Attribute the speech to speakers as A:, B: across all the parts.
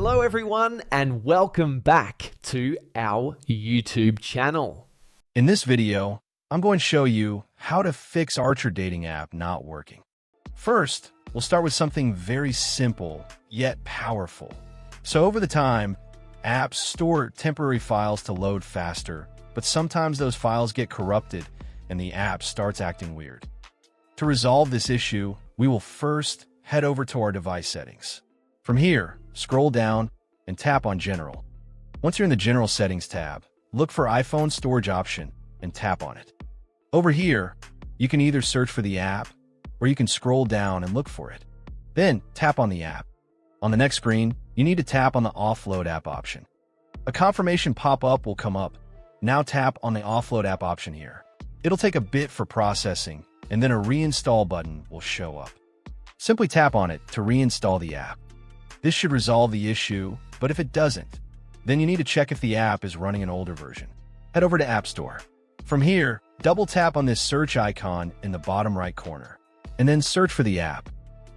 A: Hello everyone and welcome back to our YouTube channel.
B: In this video, I'm going to show you how to fix Archer dating app not working. First, we'll start with something very simple yet powerful. So over the time, apps store temporary files to load faster, but sometimes those files get corrupted and the app starts acting weird. To resolve this issue, we will first head over to our device settings. From here, scroll down and tap on General. Once you're in the General Settings tab, look for iPhone Storage option and tap on it. Over here, you can either search for the app or you can scroll down and look for it. Then tap on the app. On the next screen, you need to tap on the Offload app option. A confirmation pop-up will come up. Now tap on the Offload app option here. It'll take a bit for processing, and then a reinstall button will show up. Simply tap on it to reinstall the app. This should resolve the issue, but if it doesn't, then you need to check if the app is running an older version. Head over to App Store. From here, double tap on this search icon in the bottom right corner, and then search for the app.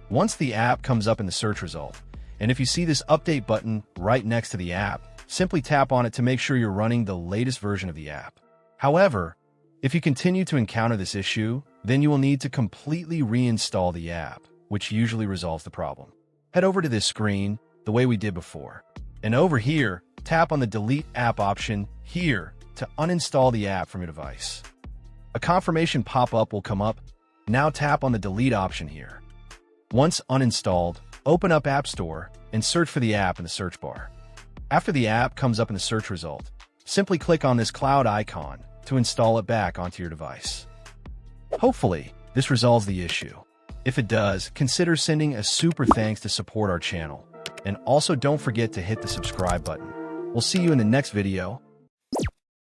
B: Once the app comes up in the search result, and if you see this update button right next to the app, simply tap on it to make sure you're running the latest version of the app. However, if you continue to encounter this issue, then you will need to completely reinstall the app, which usually resolves the problem. Head over to this screen the way we did before. And over here, tap on the Delete App option here to uninstall the app from your device. A confirmation pop-up will come up. Now tap on the Delete option here. Once uninstalled, open up App Store and search for the app in the search bar. After the app comes up in the search result, simply click on this cloud icon to install it back onto your device. Hopefully, this resolves the issue. If it does, consider sending a super thanks to support our channel. And also don't forget to hit the subscribe button. We'll see you in the next video.